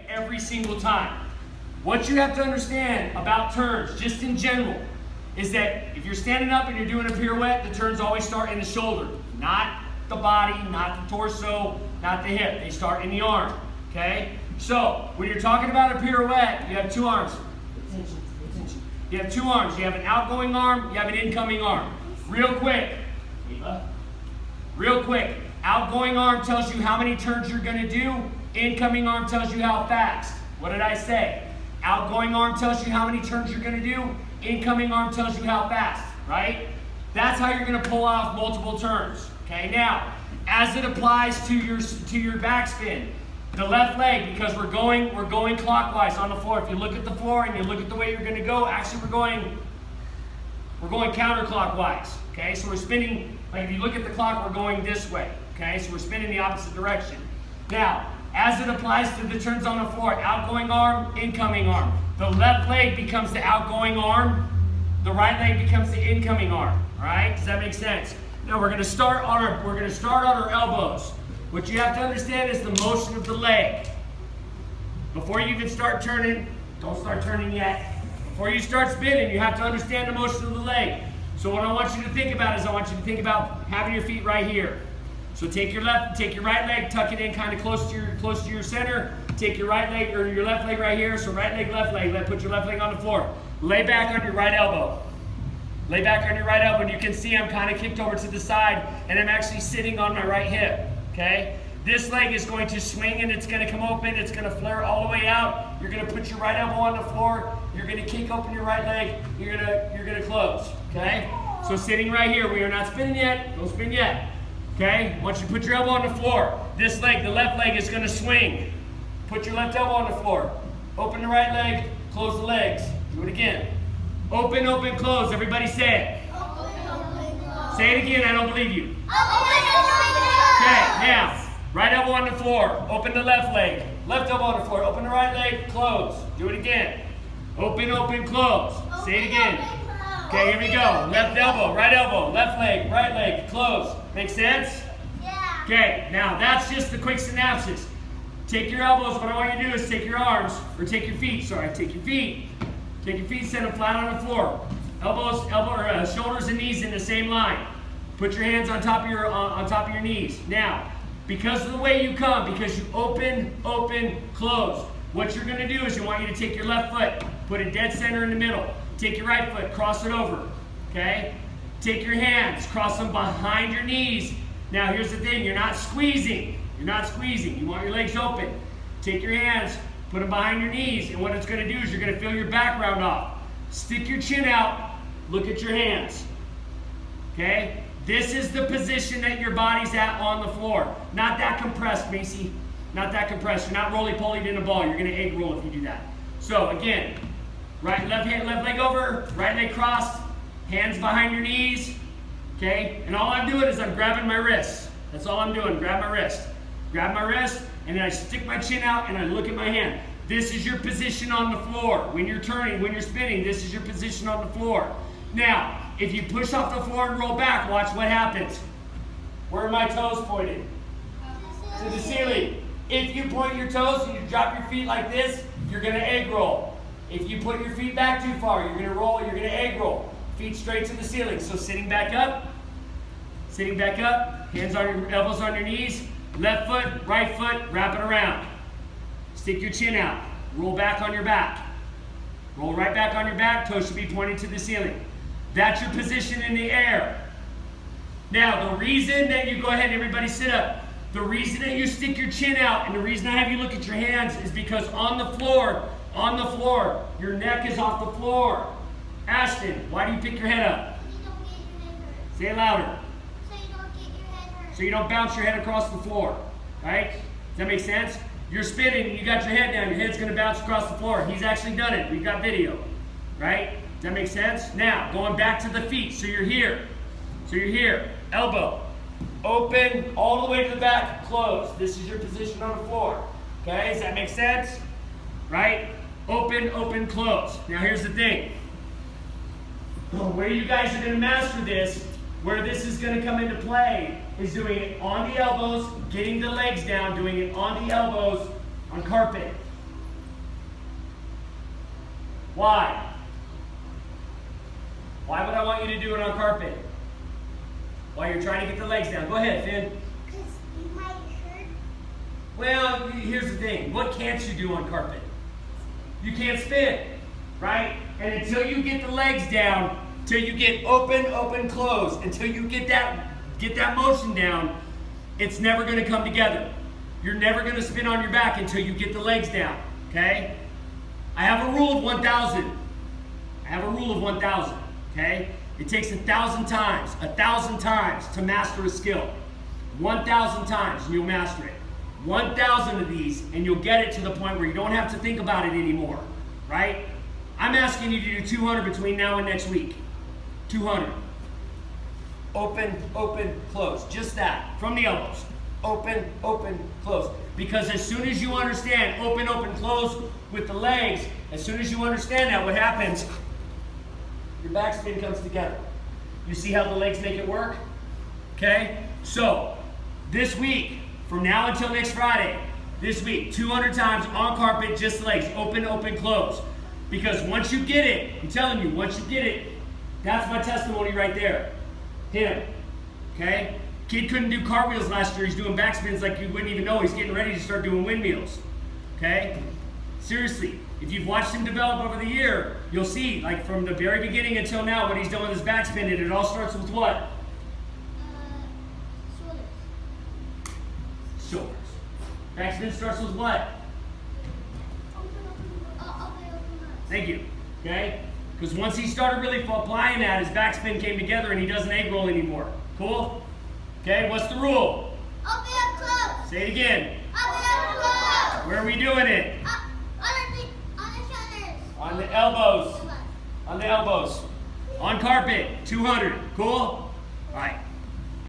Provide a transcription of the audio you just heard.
every single time. What you have to understand about turns, just in general, is that if you're standing up and you're doing a pirouette, the turns always start in the shoulder, not the body, not the torso, not the hip. They start in the arm, okay? So, when you're talking about a pirouette, you have two arms. You have two arms. You have an outgoing arm, you have an incoming arm. Real quick, outgoing arm tells you how many turns you're going to do. Incoming arm tells you how fast. What did I say? Outgoing arm tells you how many turns you're going to do. Incoming arm tells you how fast, right? That's how you're going to pull off multiple turns. Okay, now, as it applies to your backspin, the left leg, because we're going clockwise on the floor. If you look at the floor and you look at the way you're going to go, actually we're going counterclockwise. Okay, so we're spinning, like if you look at the clock, we're going this way. Okay, so we're spinning the opposite direction. Now, as it applies to the turns on the floor, outgoing arm, incoming arm. The left leg becomes the outgoing arm. The right leg becomes the incoming arm. All right? Does that make sense? Now we're going to start on our elbows. What you have to understand is the motion of the leg. Before you even start turning, don't start turning yet. Before you start spinning, you have to understand the motion of the leg. So what I want you to think about is I want you to think about having your feet right here. So take your right leg, tuck it in kind of close to your center. Take your right leg or your left leg right here. So right leg, left leg. Put your left leg on the floor. Lay back on your right elbow. Lay back on your right elbow, and you can see I'm kind of kicked over to the side, and I'm actually sitting on my right hip. Okay? This leg is going to swing and it's going to come open. It's going to flare all the way out. You're going to put your right elbow on the floor. You're going to kick open your right leg. You're going to close. Okay? So sitting right here, we are not spinning yet. Don't spin yet. Okay? Once you put your elbow on the floor, this leg, the left leg, is going to swing. Put your left elbow on the floor. Open the right leg. Close the legs. Do it again. Open, open, close. Everybody say it. Open, say it again. I don't believe you. Okay, now. Right elbow on the floor. Open the left leg. Left elbow on the floor. Open the right leg. Close. Do it again. Open, open, close. Say it again. Okay, here we go. Left elbow, left leg, right leg. Close. Make sense? Yeah. Okay, now that's just the quick synopsis. Take your elbows. What I want you to do is take your arms, or take your feet. Sorry, take your feet. Take your feet, set them flat on the floor. Shoulders and knees in the same line. Put your hands on top of your knees. Now, because of the way you come, because you open, open, close, what you're going to do is I want you to take your left foot, put it dead center in the middle. Take your right foot, cross it over. Okay? Take your hands, cross them behind your knees. Now, here's the thing. You're not squeezing. You're not squeezing. You want your legs open. Take your hands, put them behind your knees, and what it's going to do is you're going to feel your back round off. Stick your chin out. Look at your hands. Okay? This is the position that your body's at on the floor. Not that compressed, Macy. Not that compressed. You're not roly-polyed in a ball. You're going to egg roll if you do that. So, again, left leg over, right leg crossed, hands behind your knees. Okay? And all I'm doing is I'm grabbing my wrist. That's all I'm doing. Grab my wrist. Grab my wrist, and then I stick my chin out, and I look at my hand. This is your position on the floor. When you're turning, when you're spinning, this is your position on the floor. Now, if you push off the floor and roll back, watch what happens. Where are my toes pointed? To the ceiling. If you point your toes and you drop your feet like this, you're going to egg roll. If you put your feet back too far, you're going to roll, you're going to egg roll. Feet straight to the ceiling. So sitting back up, hands on your elbows on your knees, left foot, right foot, wrap it around. Stick your chin out. Roll back on your back. Roll right back on your back. Toes should be pointing to the ceiling. That's your position in the air. Now, the reason that you go ahead and everybody sit up, the reason that you stick your chin out and the reason I have you look at your hands is because on the floor, your neck is off the floor. Ashton, why do you pick your head up? So you don't get your head hurt. Say it louder. So you don't get your head hurt. So you don't bounce your head across the floor. Right? Does that make sense? You're spinning and you got your head down, your head's going to bounce across the floor. He's actually done it. We've got video. Right? Does that make sense? Now, going back to the feet. So you're here. Elbow. Open all the way to the back. Close. This is your position on the floor. Okay? Does that make sense? Right? Open, open, close. Now here's the thing. Where you guys are going to master this, where this is going to come into play, is doing it on the elbows, getting the legs down, doing it on the elbows, on carpet. Why? Why would I want you to do it on carpet? While you're trying to get the legs down. Go ahead, Finn. Because you might hurt. Well, here's the thing. What can't you do on carpet? You can't spin, right? And until you get the legs down, till you get open, open, close, until you get that motion down, it's never going to come together. You're never going to spin on your back until you get the legs down, okay? I have a rule of 1,000. I have a rule of 1,000, okay? It takes 1,000 times to master a skill. 1,000 times and you'll master it. 1,000 of these and you'll get it to the point where you don't have to think about it anymore, right? I'm asking you to do 200 between now and next week. 200. Open, open, close. Just that. From the elbows. Open, open, close. Because as soon as you understand open, open, close with the legs, as soon as you understand that, what happens? Your backspin comes together. You see how the legs make it work? Okay? So, this week, from now until next Friday, this week, 200 times on carpet, just legs. Open, open, close. Because once you get it, I'm telling you, once you get it, that's my testimony right there. Him. Okay? Kid couldn't do cartwheels last year. He's doing backspins like you wouldn't even know. He's getting ready to start doing windmills. Okay? Seriously. If you've watched him develop over the year, you'll see, like from the very beginning until now, what he's done with his backspin, and it all starts with what? Shoulders. Shoulders. Backspin starts with what? Open. Thank you. Okay? Because once he started really applying that, his backspin came together and he doesn't egg roll anymore. Cool? Okay, what's the rule? Open up close. Say it again. Open up close. Where are we doing it? On the shoulders. On the elbows. On the elbows. On carpet. 200. Cool? All right.